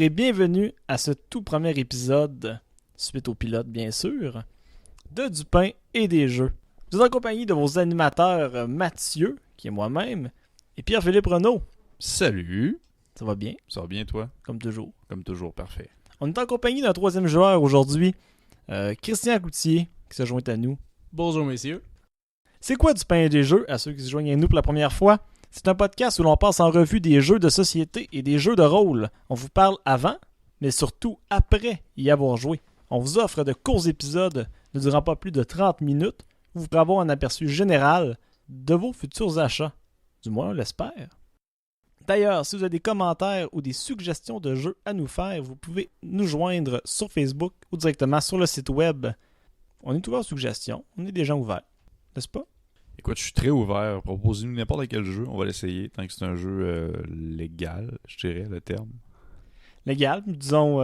bonjour et bienvenue à ce tout premier épisode, suite au pilote bien sûr, de Du pain et des jeux. Vous êtes en compagnie de vos animateurs Mathieu, qui est moi-même, et Pierre-Philippe Renaud. Salut! Ça va bien? Ça va bien toi? Comme toujours. Comme toujours, parfait. On est en compagnie d'un troisième joueur aujourd'hui, Christian Coutier, qui se joint à nous. Bonjour messieurs. C'est quoi Du pain et des jeux, à ceux qui se joignent à nous pour la première fois? C'est un podcast où l'on passe en revue des jeux de société et des jeux de rôle. On vous parle avant, mais surtout après y avoir joué. On vous offre de courts épisodes ne durant pas plus de 30 minutes où vous pourrez avoir un aperçu général de vos futurs achats. Du moins, on l'espère. D'ailleurs, si vous avez des commentaires ou des suggestions de jeux à nous faire, vous pouvez nous joindre sur Facebook ou directement sur le site web. On est ouvert aux suggestions, on est des gens ouverts, n'est-ce pas? Écoute, je suis très ouvert. Proposez-nous n'importe quel jeu, on va l'essayer, tant que c'est un jeu légal, je dirais le terme. Légal, disons,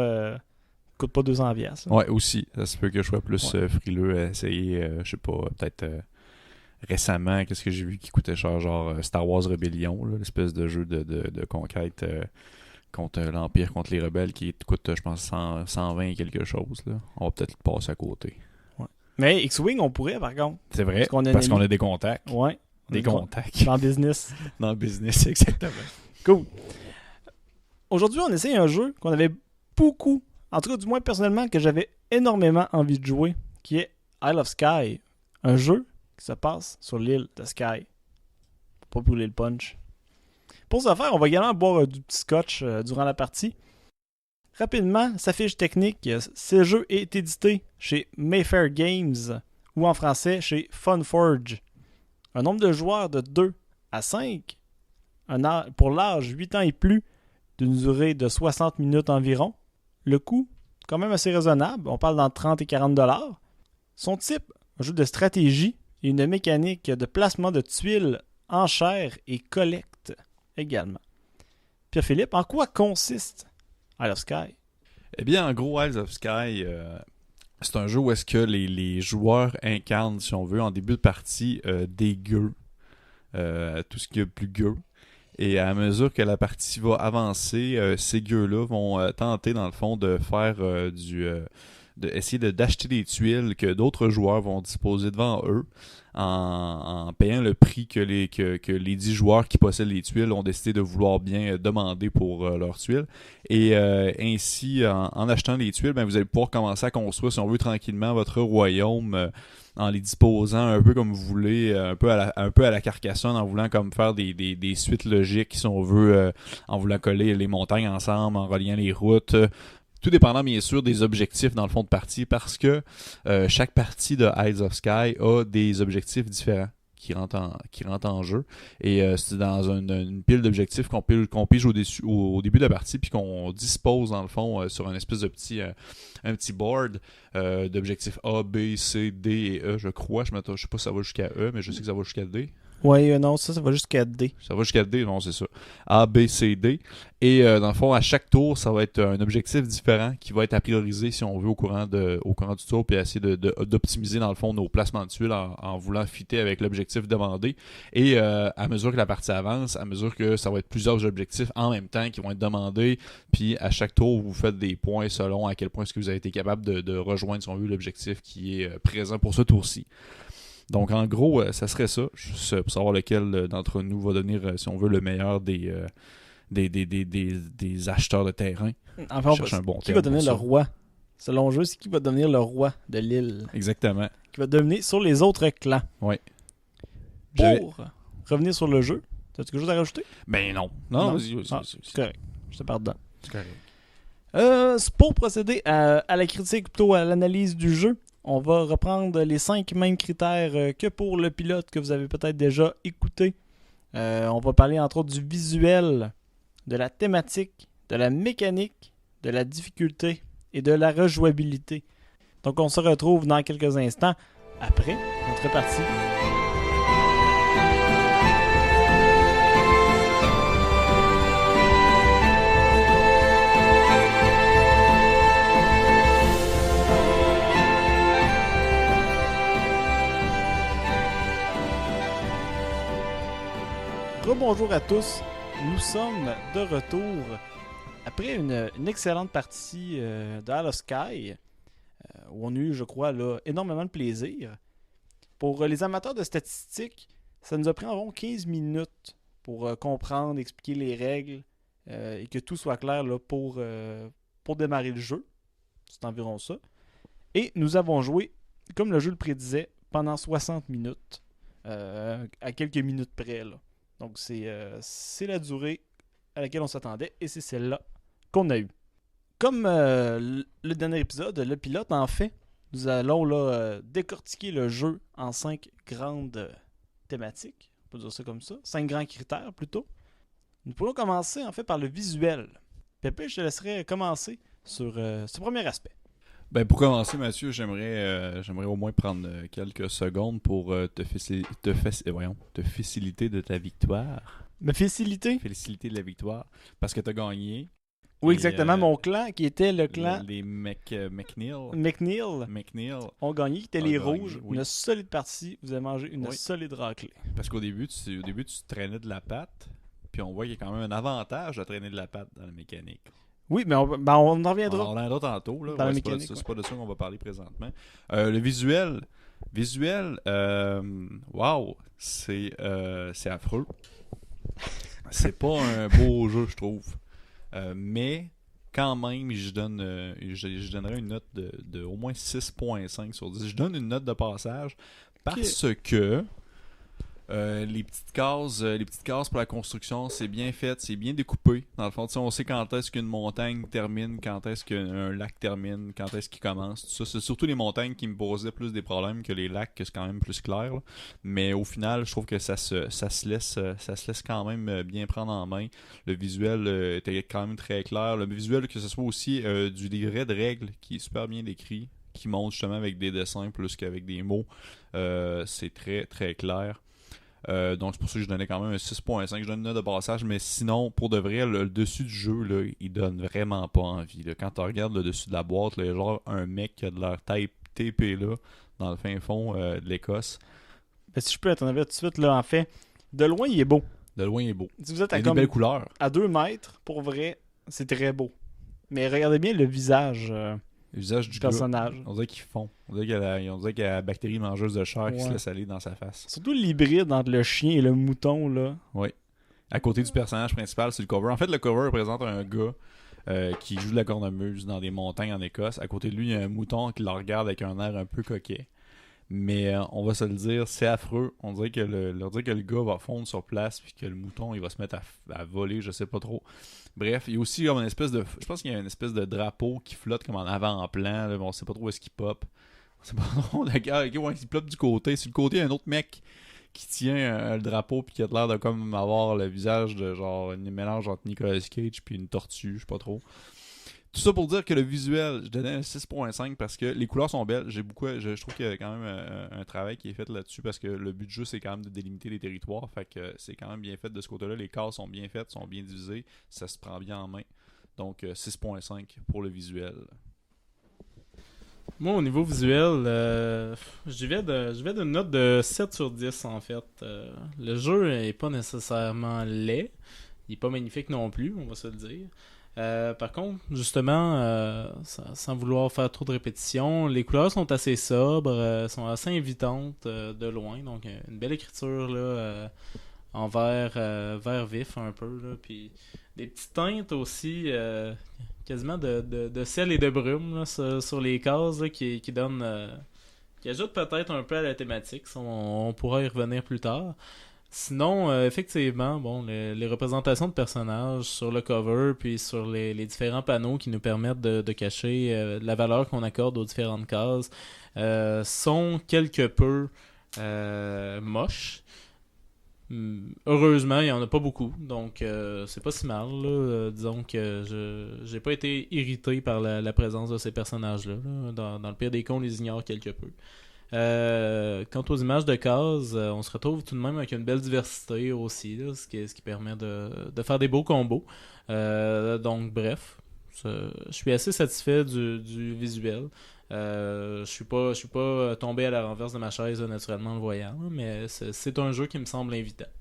coûte pas 200 $. Ouais, aussi. Ça se peut que je sois plus frileux à essayer, je sais pas, peut-être récemment, qu'est-ce que j'ai vu qui coûtait cher, genre Star Wars Rebellion, là, l'espèce de jeu de conquête contre l'Empire, contre les rebelles, qui coûte, je pense, 120 et quelque chose. Là. On va peut-être le passer à côté. Mais X-Wing, on pourrait, par contre. C'est vrai, qu'on a des contacts. Ouais. Des contacts. Dans le business. Dans le business, exactement. Cool. Aujourd'hui, on essaye un jeu qu'on avait beaucoup, en tout cas du moins personnellement, que j'avais énormément envie de jouer, qui est Isle of Skye. Un jeu qui se passe sur l'île de Skye. Pour pas brûler le punch. Pour ce faire, on va également boire du petit scotch durant la partie. Rapidement, sa fiche technique, ce jeu est édité chez Mayfair Games ou en français chez Funforge. Un nombre de joueurs de 2 à 5, pour l'âge 8 ans et plus, d'une durée de 60 minutes environ. Le coût, quand même assez raisonnable, on parle d'entre 30 et 40 $. Son type, un jeu de stratégie et une mécanique de placement de tuiles, enchères et collecte également. Pierre-Philippe, en quoi consiste Isle of Skye? Eh bien, en gros, Isle of Skye, c'est un jeu où est-ce que les joueurs incarnent, si on veut, en début de partie, des gueux. Tout ce qui est plus gueux. Et à mesure que la partie va avancer, ces gueux-là vont tenter, dans le fond, de faire essayer d'acheter des tuiles que d'autres joueurs vont disposer devant eux en payant le prix que les 10 joueurs qui possèdent les tuiles ont décidé de vouloir bien demander pour leurs tuiles. Et ainsi, en achetant les tuiles, vous allez pouvoir commencer à construire, si on veut, tranquillement votre royaume en les disposant un peu comme vous voulez, un peu à la Carcassonne, en voulant comme faire des suites logiques, si on veut, en voulant coller les montagnes ensemble, en reliant les routes. Tout dépendant, bien sûr, des objectifs dans le fond de partie, parce que chaque partie de Isle of Skye a des objectifs différents qui rentrent en jeu. Et c'est dans une pile d'objectifs qu'on pige au début de la partie, puis qu'on dispose, dans le fond, sur une espèce de un petit board d'objectifs A, B, C, D et E, je crois. Je sais pas si ça va jusqu'à E, mais je sais que ça va jusqu'à D. Oui, non, ça va jusqu'à D. Ça va jusqu'à D, non, c'est ça. A, B, C, D. Et dans le fond, à chaque tour, ça va être un objectif différent qui va être à prioriser, si on veut, au courant du tour, puis essayer d'optimiser, dans le fond, nos placements de tuiles en voulant fitter avec l'objectif demandé. Et à mesure que la partie avance, à mesure que ça va être plusieurs objectifs en même temps qui vont être demandés, puis à chaque tour, vous faites des points selon à quel point est-ce que vous avez été capable de rejoindre, si on veut, l'objectif qui est présent pour ce tour-ci. Donc, en gros, ça serait ça, juste pour savoir lequel d'entre nous va devenir, si on veut, le meilleur des acheteurs de terrain. Enfin, qui va devenir le roi? Selon le jeu, c'est qui va devenir le roi de l'île. Exactement. Qui va dominer sur les autres clans. Oui. Pour revenir sur le jeu, as-tu quelque chose à rajouter? Ben non. Non, vas-y. C'est correct. Je te pardonne. C'est correct. Pour procéder à la critique, plutôt à l'analyse du jeu, on va reprendre les 5 mêmes critères que pour le pilote que vous avez peut-être déjà écouté. On va parler entre autres du visuel, de la thématique, de la mécanique, de la difficulté et de la rejouabilité. Donc on se retrouve dans quelques instants après notre partie. Rebonjour à tous, nous sommes de retour après une excellente partie de Isle of Sky, où on a eu, je crois, là, énormément de plaisir, pour les amateurs de statistiques, ça nous a pris environ 15 minutes pour comprendre, expliquer les règles et que tout soit clair là, pour démarrer le jeu. C'est environ ça. Et nous avons joué, comme le jeu le prédisait, pendant 60 minutes, à quelques minutes près. Là. Donc c'est la durée à laquelle on s'attendait et c'est celle-là qu'on a eue. Comme le dernier épisode, le pilote en fait, nous allons là, décortiquer le jeu en 5 grandes thématiques, on peut dire ça comme ça, 5 grands critères plutôt. Nous pourrons commencer en fait par le visuel. Pépé, je te laisserai commencer sur ce premier aspect. Ben pour commencer, Mathieu, j'aimerais au moins prendre quelques secondes pour te faciliter de ta victoire. Ma facilité? Féliciter de la victoire. Parce que tu as gagné. Oui, exactement. Mon clan, qui était le clan Les McNeil ont gagné, qui étaient ont les gagné, rouges. oui. Une solide partie. Vous avez mangé une Oui. solide raclée. Parce qu'au début, tu traînais de la patte. Puis on voit qu'il y a quand même un avantage de traîner de la patte dans la mécanique. Oui, mais on en reviendra. On en reviendra tantôt. Là. Dans la c'est pas, mécanique, c'est pas de ça qu'on va parler présentement. Le visuel, wow, c'est affreux. C'est pas un beau jeu, je trouve. Mais quand même, je donnerais une note de au moins 6.5 sur 10. Je donne une note de passage parce que les petites cases pour la construction, c'est bien fait, c'est bien découpé. Dans le fond, on sait quand est-ce qu'une montagne termine, quand est-ce qu'un lac termine, quand est-ce qu'il commence. Tout ça, c'est surtout les montagnes qui me posaient plus des problèmes que les lacs, que c'est quand même plus clair. Là. Mais au final, je trouve que ça se laisse quand même bien prendre en main. Le visuel était quand même très clair. Le visuel, que ce soit aussi du livret de règles qui est super bien décrit, qui montre justement avec des dessins plus qu'avec des mots. C'est très très clair. Donc c'est pour ça que je donnais quand même un 6.5. Je donne une note de passage, mais sinon, pour de vrai, le dessus du jeu, là, il donne vraiment pas envie. Là. Quand tu regardes le dessus de la boîte, là, il y a genre un mec qui a de l'air TP là, dans le fin fond de l'Écosse. Ben, si je peux t'en tout de suite, là, en fait, de loin, il est beau. De loin, il est beau. Si vous êtes Il y a des belles couleurs. à 2 mètres, pour vrai, c'est très beau. Mais regardez bien le visage Le visage du du gars, personnage. on dirait qu'il fond. On dirait qu'il y a la bactérie mangeuse de chair qui Ouais. se laisse aller dans sa face. Surtout l'hybride entre le chien et le mouton, là. Oui. À côté du personnage principal, c'est le cover. En fait, le cover représente un gars qui joue de la cornemuse dans des montagnes en Écosse. À côté de lui, il y a un mouton qui le regarde avec un air un peu coquet. Mais on va se le dire, c'est affreux. On dirait que le gars va fondre sur place puis que le mouton il va se mettre à voler, je sais pas trop. Bref, il y a aussi comme une espèce de... Je pense qu'il y a une espèce de drapeau qui flotte comme en avant-plan. Là, mais on sait pas trop où est-ce qu'il pop. On sait pas trop. D'accord, ok, ouais, il pop du côté. Sur le côté, il y a un autre mec qui tient le drapeau puis qui a l'air de comme avoir le visage de genre un mélange entre Nicolas Cage puis une tortue, je sais pas trop. Tout ça pour dire que le visuel, je donnais un 6.5 parce que les couleurs sont belles. Je trouve qu'il y a quand même un travail qui est fait là-dessus parce que le but du jeu, c'est quand même de délimiter les territoires. Fait que c'est quand même bien fait de ce côté-là. Les cases sont bien faites, sont bien divisées. Ça se prend bien en main. Donc 6.5 pour le visuel. Moi, au niveau visuel, je vais d'une note de 7 sur 10 en fait. Le jeu est pas nécessairement laid. Il est pas magnifique non plus, on va se le dire. Par contre, justement, sans vouloir faire trop de répétitions, les couleurs sont assez sobres, sont assez invitantes de loin. Donc, une belle écriture là, en vert vif un peu. Là, puis des petites teintes aussi, quasiment de sel et de brume là, sur les cases là, qui donnent... qui ajoutent peut-être un peu à la thématique. Ça, on pourra y revenir plus tard. Sinon, effectivement, bon, les représentations de personnages sur le cover puis sur les différents panneaux qui nous permettent de cacher la valeur qu'on accorde aux différentes cases sont quelque peu moches. Heureusement, il n'y en a pas beaucoup, donc c'est pas si mal. Là. Disons que j'ai pas été irrité par la présence de ces personnages-là. Là. Dans le pire des cas, on les ignore quelque peu. Quant aux images de cases, on se retrouve tout de même avec une belle diversité aussi, là, ce qui permet de faire des beaux combos. Donc bref, je suis assez satisfait du visuel. Je suis pas tombé à la renverse de ma chaise naturellement en le voyant, mais c'est un jeu qui me semble invitant.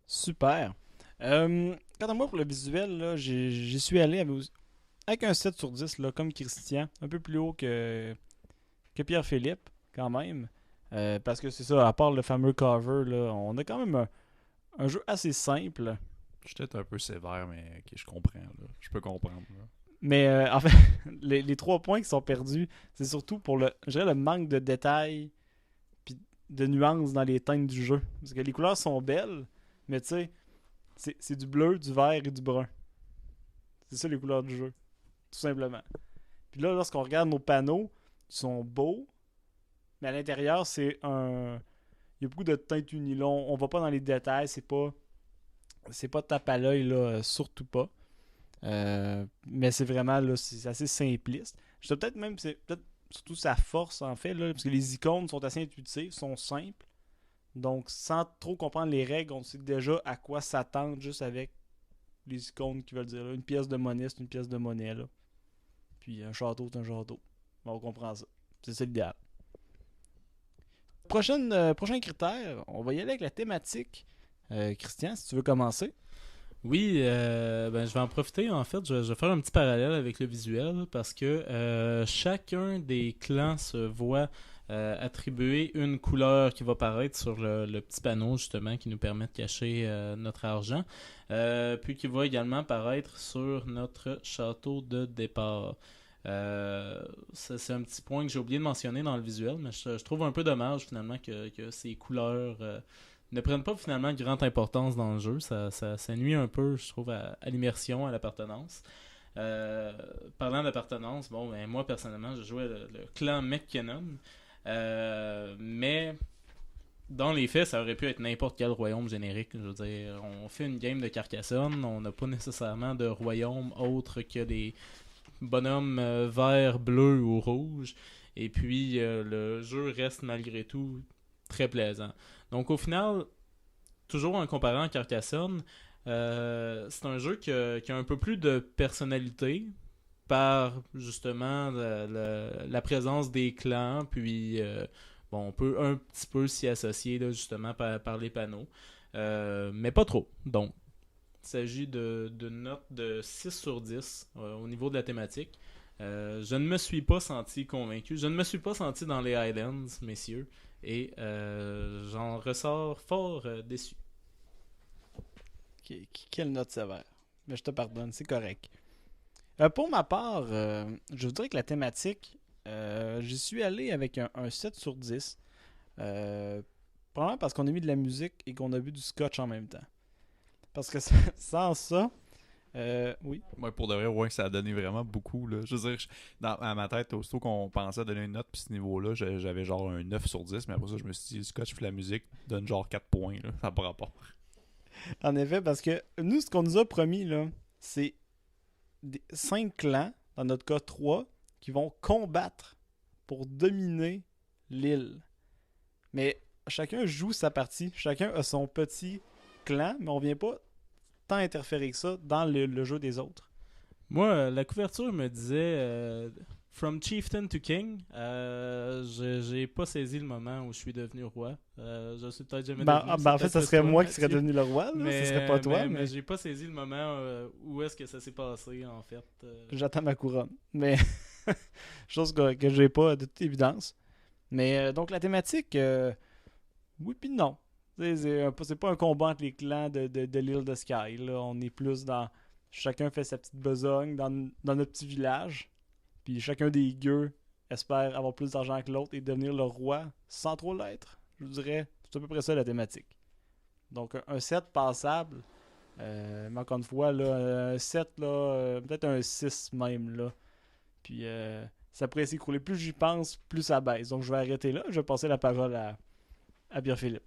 Super. Quant à moi, pour le visuel, là, j'y suis allé avec un 7 sur 10, là, comme Christian. Un peu plus haut que Pierre-Philippe, quand même. Parce que c'est ça, à part le fameux cover, là, on a quand même un jeu assez simple. Je suis peut-être un peu sévère, mais ok, je comprends. Là. Je peux comprendre. Là. Mais en fait, les 3 points qui sont perdus, c'est surtout pour je dirais le manque de détails puis de nuances dans les teintes du jeu. Parce que les couleurs sont belles, mais tu sais, c'est du bleu, du vert et du brun. C'est ça les couleurs du jeu, tout simplement. Puis là, lorsqu'on regarde nos panneaux, ils sont beaux, mais à l'intérieur, il y a beaucoup de teintes unilon. On va pas dans les détails, c'est pas tape à l'œil, là, surtout pas. Mais c'est vraiment là, c'est assez simpliste. Je sais peut-être même c'est peut-être surtout sa force en fait là, parce que les icônes sont assez intuitives, sont simples. Donc sans trop comprendre les règles, on sait déjà à quoi s'attendre juste avec les icônes qui veulent dire là, une pièce de monnaie, c'est une pièce de monnaie là. Puis un château, c'est un château. Bon, on comprend ça. C'est ça l'idéal. Prochain critère, on va y aller avec la thématique. Christian, si tu veux commencer. Oui, ben, je vais en profiter. En fait, je vais faire un petit parallèle avec le visuel parce que chacun des clans se voit attribuer une couleur qui va paraître sur le petit panneau justement qui nous permet de cacher notre argent, puis qui va également paraître sur notre château de départ. C'est un petit point que j'ai oublié de mentionner dans le visuel, mais je trouve un peu dommage finalement que ces couleurs ne prennent pas finalement grande importance dans le jeu. Ça nuit un peu, je trouve, à l'immersion, à l'appartenance. Parlant d'appartenance, bon, ben, moi personnellement, je jouais le clan McKinnon, mais dans les faits, ça aurait pu être n'importe quel royaume générique. Je veux dire, on fait une game de Carcassonne, on n'a pas nécessairement de royaume autre que des bonhommes verts, bleus ou rouges. Et puis, le jeu reste malgré tout très plaisant. Donc au final, toujours en comparant à Carcassonne, c'est un jeu qui a un peu plus de personnalité par justement la présence des clans, puis bon, on peut un petit peu s'y associer là, justement par les panneaux, mais pas trop. Donc, il s'agit de notes de 6 sur 10 au niveau de la thématique. Je ne me suis pas senti convaincu. Je ne me suis pas senti dans les Highlands, messieurs. Et j'en ressors fort déçu. Quelle note sévère. Mais je te pardonne, c'est correct. Pour ma part, je voudrais que la thématique, j'y suis allé avec un 7 sur 10. Probablement parce qu'on a mis de la musique et qu'on a bu du scotch en même temps. Parce que sans ça, oui. Moi, pour de vrai, ouais, ça a donné vraiment beaucoup. Là. Je veux dire, à ma tête, aussitôt qu'on pensait à donner une note, puis ce niveau-là, j'avais genre un 9 sur 10, mais après ça, je me suis dit, le scotch puis la musique donne genre 4 points. Là. Ça n'a pas rapport. En effet, parce que nous, ce qu'on nous a promis, là, c'est 5 clans, dans notre cas 3, qui vont combattre pour dominer l'île. Mais chacun joue sa partie, chacun a son petit clan, mais on vient pas tant interférer que ça dans le jeu des autres. Moi, la couverture me disait From Chieftain to King. J'ai pas saisi le moment où je suis devenu roi. Je suis peut-être jamais devenu. En fait, ça serait moi qui serais devenu le roi, là. Mais, ce serait pas toi. Mais j'ai pas saisi le moment où est-ce que ça s'est passé, en fait. J'attends ma couronne. Mais, chose que j'ai pas de toute évidence. Mais, donc, la thématique, oui puis non. C'est pas un combat entre les clans de l'île de Sky. Là. On est plus dans... Chacun fait sa petite besogne dans notre petit village. Puis chacun des gueux espère avoir plus d'argent que l'autre et devenir le roi sans trop l'être. Je vous dirais, c'est à peu près ça la thématique. Donc un 7 passable. Mais encore une fois, là, un 7, là, peut-être un 6 même. Là. Puis ça pourrait s'écrouler. Plus j'y pense, plus ça baisse. Donc je vais arrêter là. Je vais passer la parole à Pierre-Philippe.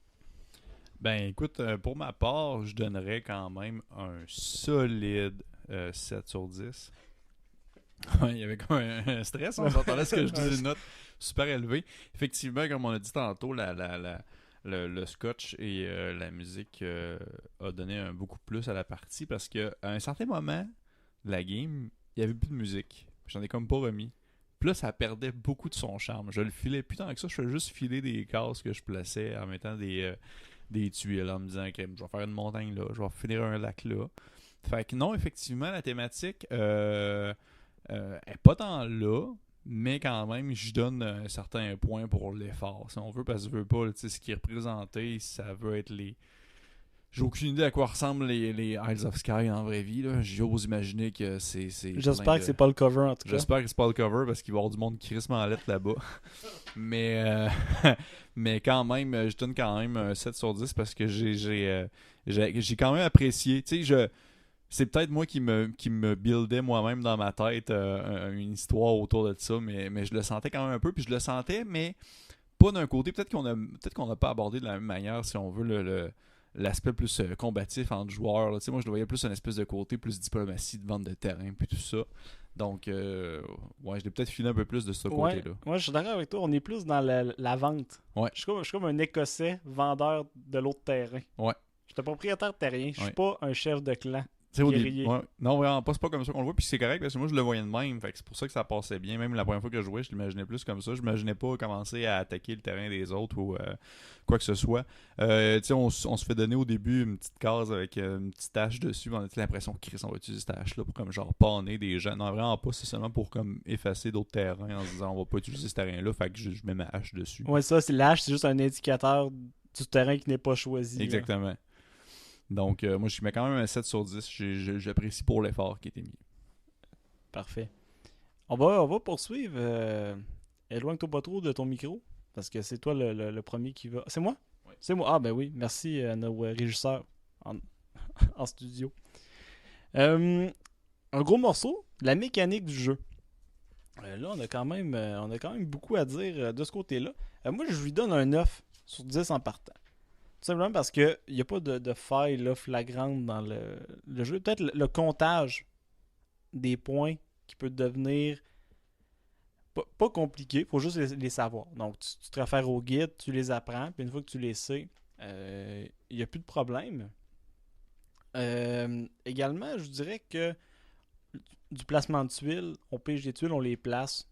Ben écoute, pour ma part, je donnerais quand même un solide 7 sur 10. Il y avait comme un stress, on s'entendait ce que je disais, une note super élevée. Effectivement, comme on a dit tantôt, le scotch et la musique a donné beaucoup plus à la partie parce qu'à un certain moment de la game, il n'y avait plus de musique. J'en ai comme pas remis. Puis là, ça perdait beaucoup de son charme. Je le filais plus tant que ça, je faisais juste filer des cases que je plaçais en mettant des tuiles en me disant que je vais faire une montagne là, je vais finir un lac là. Fait que non, effectivement, la thématique est pas tant là, mais quand même, je donne un certain point pour l'effort, si on veut, parce que je veux pas, tu sais, ce qui est représenté, ça veut être les... J'ai aucune idée à quoi ressemblent les Isles of Skye en vraie vie, là. J'ose imaginer que c'est J'espère que c'est pas le cover, en tout cas. J'espère que c'est pas le cover, parce qu'il va y avoir du monde crissement en lettres là-bas. Mais, mais quand même, je donne quand même un 7 sur 10 parce que j'ai quand même apprécié. Tu sais, c'est peut-être moi qui me buildais moi-même dans ma tête une histoire autour de ça, mais je le sentais quand même un peu. Puis je le sentais, mais pas d'un côté. Peut-être qu'on n'a pas abordé de la même manière, si on veut, l'aspect plus combatif entre joueurs. Là. Moi, je le voyais plus un espèce de côté, plus diplomatie de vente de terrain, puis tout ça. Donc, ouais, je l'ai peut-être filé un peu plus de ce côté-là. Ouais, je suis d'accord avec toi. On est plus dans la vente. Ouais. Je suis comme un Écossais vendeur de l'autre terrain. Ouais. Je suis un propriétaire terrien. Je suis Ouais. pas un chef de clan. Ouais. Non, vraiment pas, c'est pas comme ça qu'on le voit, puis c'est correct parce que moi je le voyais de même, fait que c'est pour ça que ça passait bien. Même la première fois que je jouais, je l'imaginais plus comme ça. Je m'imaginais pas commencer à attaquer le terrain des autres ou quoi que ce soit. Tu sais, on se fait donner au début une petite case avec une petite hache dessus, on a l'impression que Chris, on va utiliser cette hache-là pour comme genre panner des gens. Non, vraiment pas, c'est seulement pour comme effacer d'autres terrains en se disant on va pas utiliser ce terrain-là, fait que je mets ma hache dessus. Ouais, ça, c'est l'âge, c'est juste un indicateur du terrain qui n'est pas choisi. Exactement. Là. Donc, moi, je mets quand même un 7 sur 10. J'apprécie pour l'effort qui a été mis. Parfait. On va poursuivre. Éloigne-toi pas trop de ton micro, parce que c'est toi le premier qui va... C'est moi? Oui. C'est moi. Ah, ben oui. Merci à nos régisseurs en studio. Un gros morceau, la mécanique du jeu. Là, on a quand même beaucoup à dire de ce côté-là. Moi, je lui donne un 9 sur 10 en partant. Tout simplement parce qu'il n'y a pas de faille là, flagrante dans le jeu. Peut-être le comptage des points qui peut devenir pas compliqué. Il faut juste les savoir. Donc, tu te réfères au guide, tu les apprends, puis une fois que tu les sais, il n'y a plus de problème. Également, je dirais que du placement de tuiles, on pige des tuiles, on les place.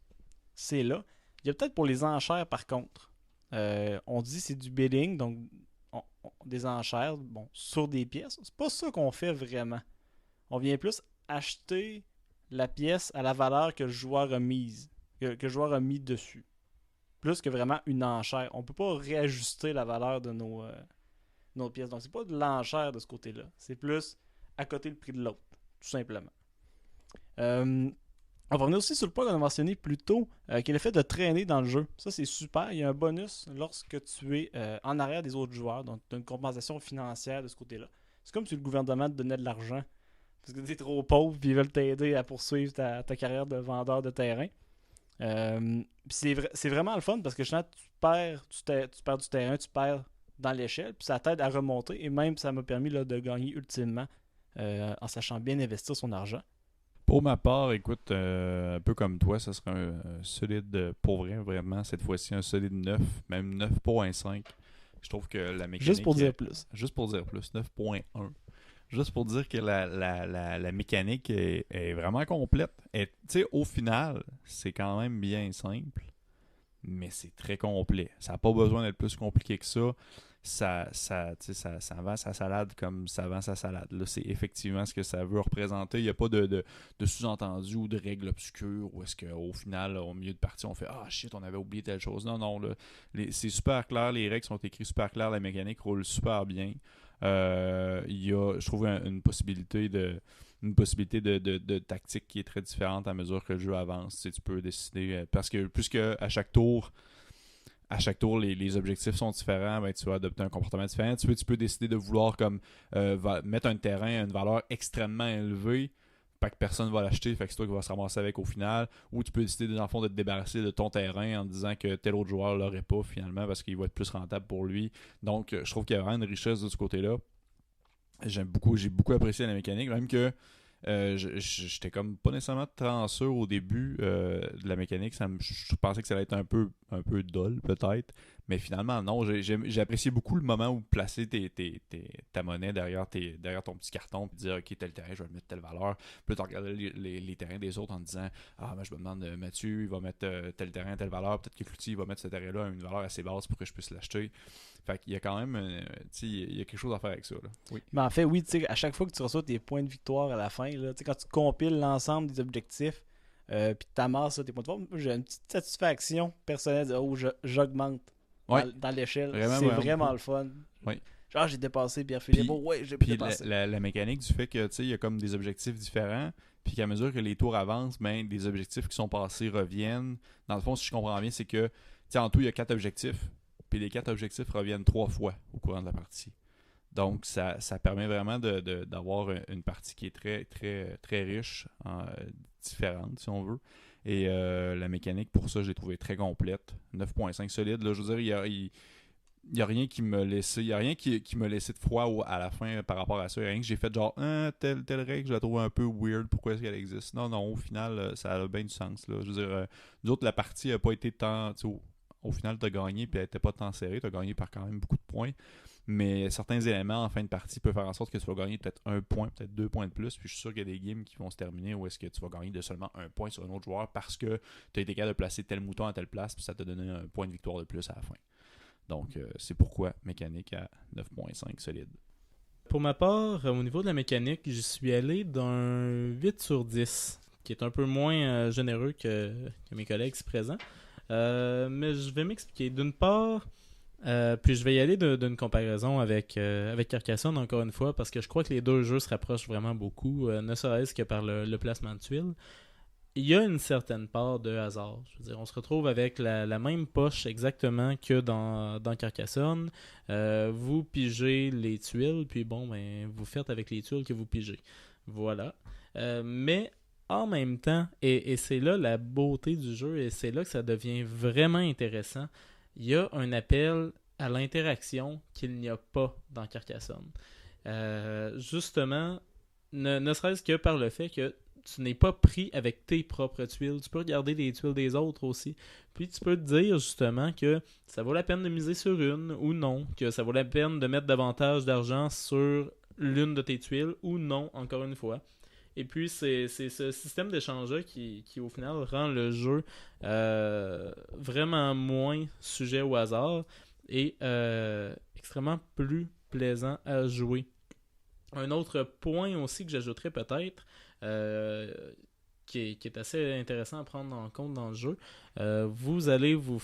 C'est là. Il y a peut-être pour les enchères, par contre. On dit c'est du bidding, donc des enchères sur des pièces. C'est pas ça qu'on fait vraiment. On vient plus acheter la pièce à la valeur que le joueur a mise, que le joueur a mis dessus. Plus que vraiment une enchère. On peut pas réajuster la valeur de nos pièces. Donc c'est pas de l'enchère de ce côté-là. C'est plus à côté le prix de l'autre, tout simplement. On va revenir aussi sur le point qu'on a mentionné plus tôt, qui est le fait de traîner dans le jeu. Ça, c'est super. Il y a un bonus lorsque tu es en arrière des autres joueurs. Donc, tu as une compensation financière de ce côté-là. C'est comme si le gouvernement te donnait de l'argent parce que tu es trop pauvre et ils veulent t'aider à poursuivre ta carrière de vendeur de terrain. C'est vraiment le fun parce que tu perds du terrain, tu perds dans l'échelle, puis ça t'aide à remonter. Et même, ça m'a permis là, de gagner ultimement en sachant bien investir son argent. Pour ma part, écoute, un peu comme toi, ça sera un solide, pour vrai, vraiment, cette fois-ci, un solide 9, même 9.5. Je trouve que la mécanique... Juste pour dire plus. Juste pour dire plus, 9.1. Juste pour dire que la mécanique est vraiment complète. Tu sais, au final, c'est quand même bien simple, mais c'est très complet. Ça n'a pas besoin d'être plus compliqué que ça. Ça vend sa salade comme ça vend sa salade. Là, c'est effectivement ce que ça veut représenter. Il n'y a pas de sous-entendu ou de règles obscures où est-ce qu'au final, là, au milieu de partie, on fait « Ah shit, on avait oublié telle chose. » Non, là, c'est super clair. Les règles sont écrites super claires. La mécanique roule super bien. Il y a, je trouve, une possibilité de tactique qui est très différente à mesure que le jeu avance. Tu peux décider, parce que puisque à chaque tour, les objectifs sont différents, ben, tu vas adopter un comportement différent. Tu peux décider de vouloir comme mettre un terrain à une valeur extrêmement élevée, pas que personne ne va l'acheter, fait que c'est toi qui vas se ramasser avec au final. Ou tu peux décider dans le fond de te débarrasser de ton terrain en disant que tel autre joueur l'aurait pas finalement parce qu'il va être plus rentable pour lui. Donc je trouve qu'il y a vraiment une richesse de ce côté-là. J'ai beaucoup apprécié la mécanique, même que j'étais comme pas nécessairement sûr au début de la mécanique. Je pensais que ça allait être un peu dull peut-être, Mais finalement, non. J'ai apprécié beaucoup le moment où placer ta monnaie derrière ton petit carton puis dire, OK, tel terrain, je vais mettre telle valeur. Puis là, tu regardes les terrains des autres en te disant, ah, ben, je me demande, Mathieu, il va mettre tel terrain, telle valeur. Peut-être que Cloutier, il va mettre ce terrain-là à une valeur assez basse pour que je puisse l'acheter. Fait qu'il y a quand même, il y a quelque chose à faire avec ça. Là. Oui. Mais en fait, oui, tu sais, à chaque fois que tu reçois tes points de victoire à la fin, là, tu sais, quand tu compiles l'ensemble des objectifs, puis tu amasses tes points de victoire, j'ai une petite satisfaction personnelle de dire, oh, j'augmente dans l'échelle. C'est vraiment le fun. Oui. Genre, j'ai dépassé Pierre-Philippe. J'ai dépassé. La mécanique du fait que, tu sais, il y a comme des objectifs différents, puis qu'à mesure que les tours avancent, ben, des objectifs qui sont passés reviennent. Dans le fond, si je comprends bien, c'est que, tu sais, en tout, il y a 4 objectifs, puis les 4 objectifs reviennent 3 fois au courant de la partie. Donc, ça permet vraiment d'avoir une partie qui est très, très, très riche, différente, si on veut. Et la mécanique, pour ça, je l'ai trouvée très complète. 9.5 solide. Là, je veux dire, il n'y a rien qui me laissait. Il y a rien qui me laissait de froid à la fin par rapport à ça. Il y a rien que j'ai fait genre telle règle, je la trouve un peu weird. Pourquoi est-ce qu'elle existe? Non, au final, ça a bien du sens. Là. Je veux dire, nous autres, la partie n'a pas été tant. Au final, tu as gagné, puis elle n'était pas tant serrée. Tu as gagné par quand même beaucoup de points. Mais certains éléments en fin de partie peuvent faire en sorte que tu vas gagner peut-être 1 point, peut-être 2 points de plus. Puis je suis sûr qu'il y a des games qui vont se terminer où est-ce que tu vas gagner de seulement 1 point sur un autre joueur parce que tu as été capable de placer tel mouton à telle place, puis ça t'a donné un point de victoire de plus à la fin. Donc, c'est pourquoi mécanique à 9.5 solide. Pour ma part, au niveau de la mécanique, j'y suis allé d'un 8 sur 10, qui est un peu moins généreux que mes collègues ici présents. Mais je vais m'expliquer. D'une part, puis je vais y aller d'une comparaison avec Carcassonne, encore une fois, parce que je crois que les deux jeux se rapprochent vraiment beaucoup, ne serait-ce que par le placement de tuiles. Il y a une certaine part de hasard. Je veux dire, on se retrouve avec la même poche exactement que dans Carcassonne. Vous pigez les tuiles, puis bon, ben, vous faites avec les tuiles que vous pigez. Voilà. Mais en même temps, et c'est là la beauté du jeu, et c'est là que ça devient vraiment intéressant, il y a un appel à l'interaction qu'il n'y a pas dans Carcassonne. Justement, ne serait-ce que par le fait que tu n'es pas pris avec tes propres tuiles. Tu peux regarder les tuiles des autres aussi. Puis tu peux te dire justement que ça vaut la peine de miser sur une ou non. Que ça vaut la peine de mettre davantage d'argent sur l'une de tes tuiles ou non, encore une fois. Et puis c'est ce système d'échange-là qui au final rend le jeu vraiment moins sujet au hasard et extrêmement plus plaisant à jouer. Un autre point aussi que j'ajouterais peut-être, qui est assez intéressant à prendre en compte dans le jeu, vous allez vous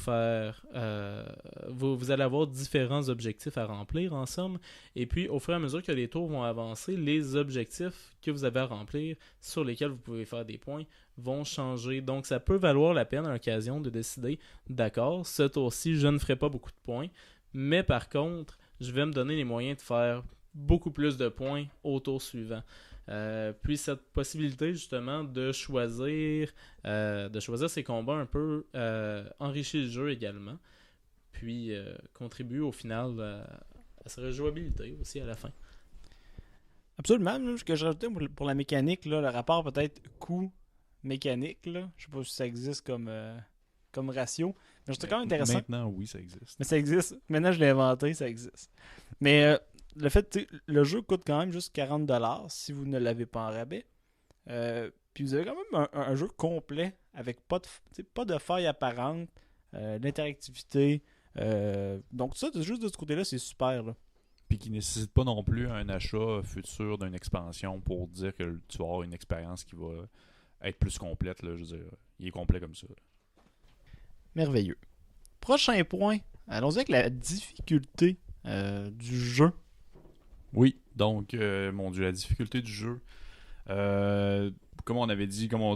allez avoir différents objectifs à remplir en somme, et puis au fur et à mesure que les tours vont avancer, les objectifs que vous avez à remplir, sur lesquels vous pouvez faire des points, vont changer. Donc ça peut valoir la peine à l'occasion de décider, d'accord, ce tour-ci je ne ferai pas beaucoup de points, mais par contre je vais me donner les moyens de faire beaucoup plus de points au tour suivant. Puis cette possibilité justement de choisir ses combats un peu enrichit le jeu également, puis contribue au final à sa rejouabilité aussi à la fin. Absolument. Là, ce que je rajoutais pour la mécanique, là, le rapport peut-être coût mécanique, là, je sais pas si ça existe comme ratio, mais c'est quand même intéressant. Maintenant, oui, ça existe. Mais ça existe. Maintenant, je l'ai inventé, ça existe. Mais le fait, le jeu coûte quand même juste 40$ si vous ne l'avez pas en rabais. Puis vous avez quand même un jeu complet avec pas de failles apparentes, l'interactivité. Donc ça, juste de ce côté-là, c'est super. Là. Puis qui ne nécessite pas non plus un achat futur d'une expansion pour dire que tu vas avoir une expérience qui va être plus complète. Là, je veux dire, il est complet comme ça. Là. Merveilleux. Prochain point, allons-y avec la difficulté du jeu. Oui, donc, mon Dieu, la difficulté du jeu, comme on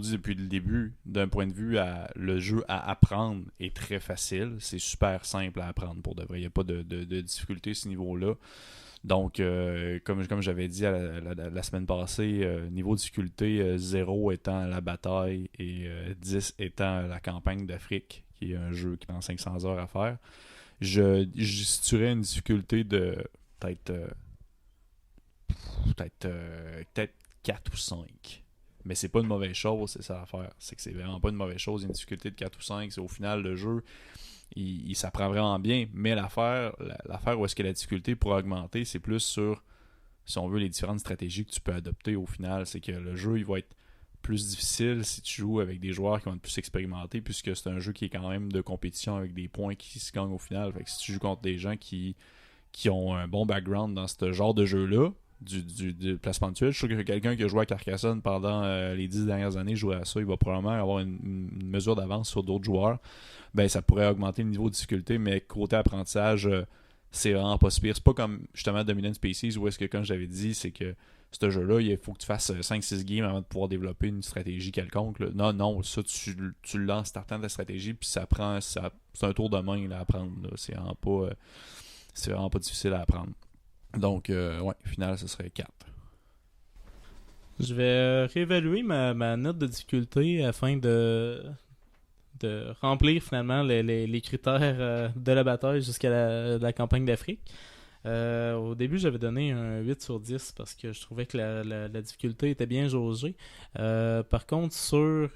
dit depuis le début, d'un point de vue, le jeu à apprendre est très facile. C'est super simple à apprendre pour de vrai. Il n'y a pas de difficulté à ce niveau-là. Donc, comme j'avais dit la semaine passée, niveau de difficulté, 0 étant la bataille et 10 étant la campagne d'Afrique, qui est un jeu qui prend 500 heures à faire, je situerais une difficulté de peut-être 4 ou 5. Mais c'est pas une mauvaise chose, c'est ça à faire. C'est que c'est vraiment pas une mauvaise chose. Il y a une difficulté de 4 ou 5. C'est au final, le jeu, ça prend vraiment bien. Mais l'affaire où est-ce que la difficulté pourrait augmenter, c'est plus sur, si on veut, les différentes stratégies que tu peux adopter au final. C'est que le jeu, il va être plus difficile si tu joues avec des joueurs qui vont être plus expérimentés, puisque c'est un jeu qui est quand même de compétition avec des points qui se gagnent au final. Fait que si tu joues contre des gens qui ont un bon background dans ce genre de jeu-là, du placement de tuiles, je trouve que quelqu'un qui a joué à Carcassonne pendant les 10 dernières années jouer à ça, il va probablement avoir une mesure d'avance sur d'autres joueurs. Ben, ça pourrait augmenter le niveau de difficulté, mais côté apprentissage, c'est vraiment pas si pire. C'est pas comme justement Dominant Species où est-ce que, comme j'avais dit, c'est que ce jeu-là, il faut que tu fasses 5-6 games avant de pouvoir développer une stratégie quelconque. Là. Non, ça, tu le lances startant ta stratégie, puis c'est un tour de main là, à apprendre. Là. C'est vraiment pas difficile à apprendre. Donc, final, ce serait 4. Je vais réévaluer ma note de difficulté afin de remplir finalement les critères de la bataille jusqu'à la campagne d'Afrique. Au début, j'avais donné un 8 sur 10 parce que je trouvais que la difficulté était bien jaugée. Par contre, sur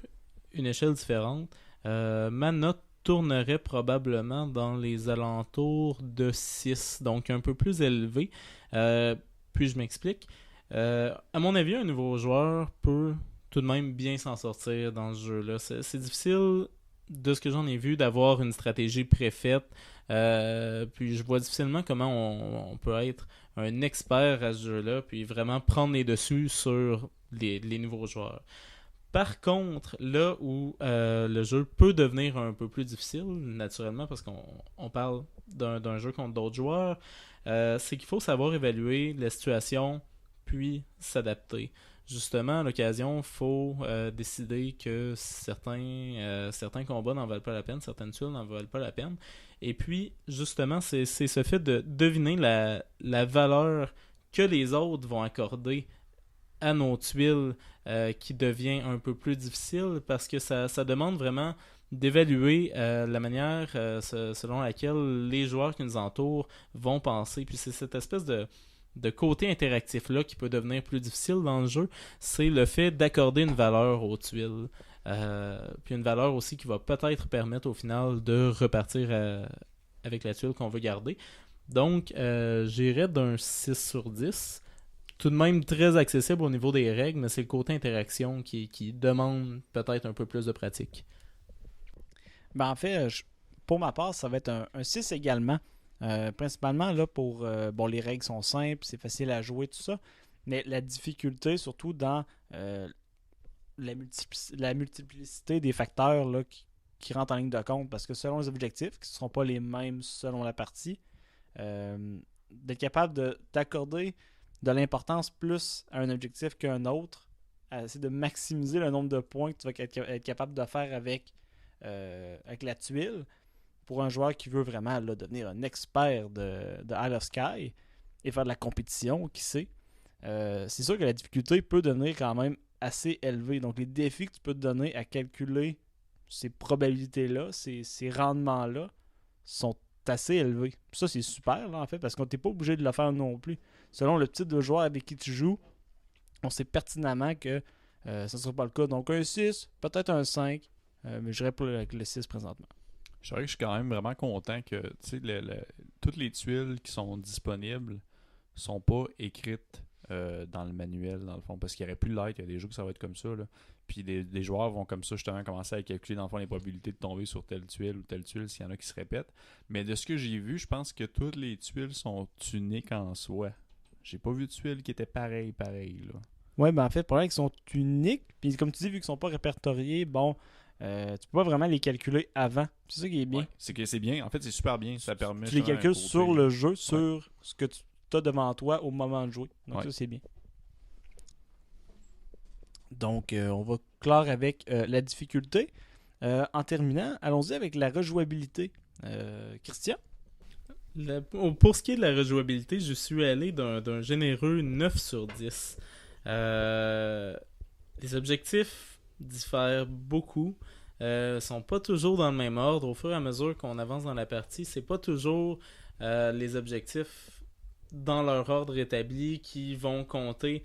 une échelle différente, ma note tournerait probablement dans les alentours de 6, donc un peu plus élevé. Puis je m'explique. À mon avis, un nouveau joueur peut tout de même bien s'en sortir dans ce jeu-là. C'est difficile, de ce que j'en ai vu, d'avoir une stratégie préfaite. Puis je vois difficilement comment on peut être un expert à ce jeu-là, puis vraiment prendre les dessus sur les nouveaux joueurs. Par contre, là où le jeu peut devenir un peu plus difficile, naturellement, parce qu'on parle d'un jeu contre d'autres joueurs, c'est qu'il faut savoir évaluer la situation, puis s'adapter. Justement, à l'occasion, il faut décider que certains combats n'en valent pas la peine, certaines tuiles n'en valent pas la peine. Et puis, justement, c'est ce fait de deviner la valeur que les autres vont accorder à nos tuiles qui devient un peu plus difficile, parce que ça demande vraiment d'évaluer la manière selon laquelle les joueurs qui nous entourent vont penser. Puis c'est cette espèce de côté interactif-là qui peut devenir plus difficile dans le jeu, c'est le fait d'accorder une valeur aux tuiles. Puis une valeur aussi qui va peut-être permettre au final de repartir avec la tuile qu'on veut garder. Donc, j'irais d'un 6 sur 10. Tout de même très accessible au niveau des règles, mais c'est le côté interaction qui demande peut-être un peu plus de pratique. Ben, en fait, pour ma part, ça va être un 6 également. Principalement là pour les règles sont simples, c'est facile à jouer, tout ça. Mais la difficulté, surtout dans la multiplicité des facteurs là, qui rentrent en ligne de compte, parce que selon les objectifs, qui ne seront pas les mêmes selon la partie, d'être capable d'accorder de l'importance plus à un objectif qu'un autre, c'est de maximiser le nombre de points que tu vas être capable de faire avec la tuile, pour un joueur qui veut vraiment là, devenir un expert de Isle of Skye et faire de la compétition, qui sait. C'est sûr que la difficulté peut devenir quand même assez élevée. Donc les défis que tu peux te donner à calculer ces probabilités-là, ces rendements-là, sont assez élevés. Ça, c'est super, là, en fait, parce qu'on n'est pas obligé de le faire non plus. Selon le type de joueur avec qui tu joues, on sait pertinemment que ça ne sera pas le cas. Donc un 6, peut-être un 5, mais je dirais pour le 6 présentement. Je dirais que je suis quand même vraiment content que toutes les tuiles qui sont disponibles sont pas écrites dans le manuel, dans le fond, parce qu'il n'y aurait plus de light. Il y a des jeux que ça va être comme ça. Là. Puis des joueurs vont comme ça justement commencer à calculer dans le fond les probabilités de tomber sur telle tuile ou telle tuile s'il y en a qui se répètent. Mais de ce que j'ai vu, je pense que toutes les tuiles sont uniques en soi. J'ai pas vu de tuiles qui étaient pareilles là. Ouais, ben en fait, le problème, c'est qu'ils sont uniques. Puis comme tu dis, vu qu'ils sont pas répertoriés, bon, tu peux pas vraiment les calculer avant. C'est ça qui est bien. Ouais, c'est que c'est bien. En fait, c'est super bien. Ça permet. Tu les calcules sur le jeu, sur ce que tu as devant toi au moment de jouer. Donc ça, c'est bien. Donc, on va clore avec la difficulté. En terminant, allons-y avec la rejouabilité. Christian? Pour ce qui est de la rejouabilité, je suis allé d'un généreux 9 sur 10. Les objectifs diffèrent beaucoup. Sont pas toujours dans le même ordre. Au fur et à mesure qu'on avance dans la partie, c'est pas toujours les objectifs dans leur ordre établi qui vont compter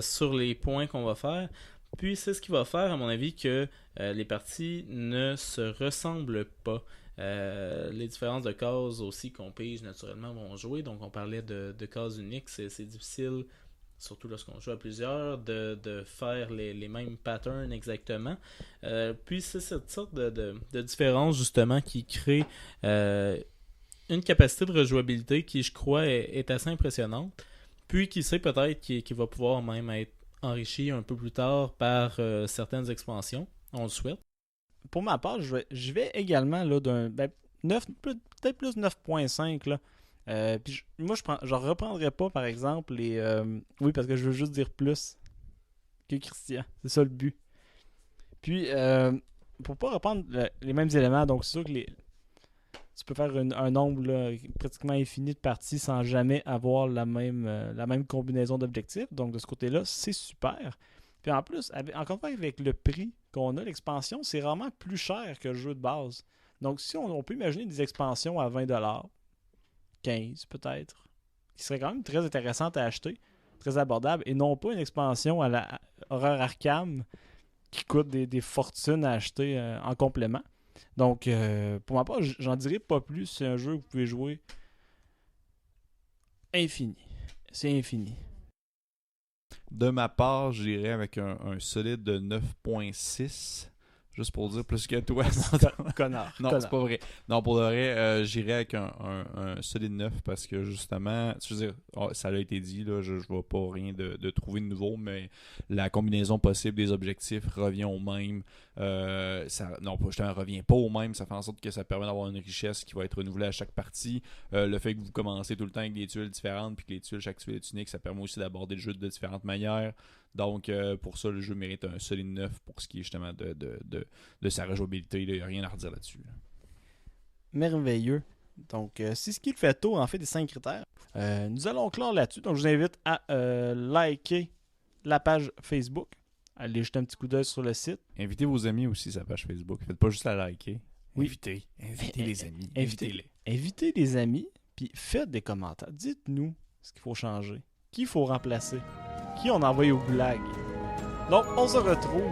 sur les points qu'on va faire. Puis c'est ce qui va faire, à mon avis, que les parties ne se ressemblent pas. Les différences de cases aussi qu'on pige naturellement vont jouer. Donc on parlait de cases uniques, c'est difficile, surtout lorsqu'on joue à plusieurs, de faire les mêmes patterns exactement. Puis c'est cette sorte de différence justement qui crée une capacité de rejouabilité qui, je crois, est assez impressionnante. Puis qui sait peut-être qui va pouvoir même être enrichi un peu plus tard par certaines expansions. On le souhaite. Pour ma part, je vais également là, d'un 9, peut-être plus 9.5 là. Puis moi, je reprendrai pas, par exemple, les... oui, parce que je veux juste dire plus que Christian. C'est ça le but. Puis, pour pas reprendre les mêmes éléments, donc c'est sûr que tu peux faire un nombre là, pratiquement infini de parties sans jamais avoir la même combinaison d'objectifs. Donc, de ce côté-là, c'est super. Puis en plus, encore une fois, avec le prix qu'on a, l'expansion, c'est vraiment plus cher que le jeu de base. Donc, si on peut imaginer des expansions à 20$, 15$ peut-être, qui serait quand même très intéressante à acheter, très abordable, et non pas une expansion à la Horror Arkham qui coûte des fortunes à acheter en complément. Donc, pour ma part, j'en dirais pas plus. C'est un jeu que vous pouvez jouer infini. C'est infini. De ma part, j'irais avec un solide de 9.6. Juste pour dire plus que toi. Connard. Non, c'est pas vrai. Non, pour le vrai, j'irais avec un solide 9 parce que justement, je veux dire, ça a été dit, là, je vois pas rien de trouver de nouveau, mais la combinaison possible des objectifs revient au même. Je revient pas au même. Ça fait en sorte que ça permet d'avoir une richesse qui va être renouvelée à chaque partie. Le fait que vous commencez tout le temps avec des tuiles différentes puis que les tuiles, chaque tuile est unique, ça permet aussi d'aborder le jeu de différentes manières. Donc, pour ça, le jeu mérite un solide 9 pour ce qui est justement de sa rejouabilité. Il n'y a rien à redire là-dessus. Là. Merveilleux. Donc, c'est ce qui le fait tôt, en fait, des 5 critères. Nous allons clore là-dessus. Donc, je vous invite à liker la page Facebook. Allez jeter un petit coup d'œil sur le site. Invitez vos amis aussi sa page Facebook. Faites pas juste la liker. Oui. Invitez les amis. Invitez-les. Invitez les amis, puis faites des commentaires. Dites-nous ce qu'il faut changer. Qui il faut remplacer. Qui on envoie au blagues. Donc, on se retrouve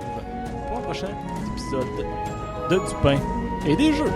pour un prochain épisode de Du pain et des jeux.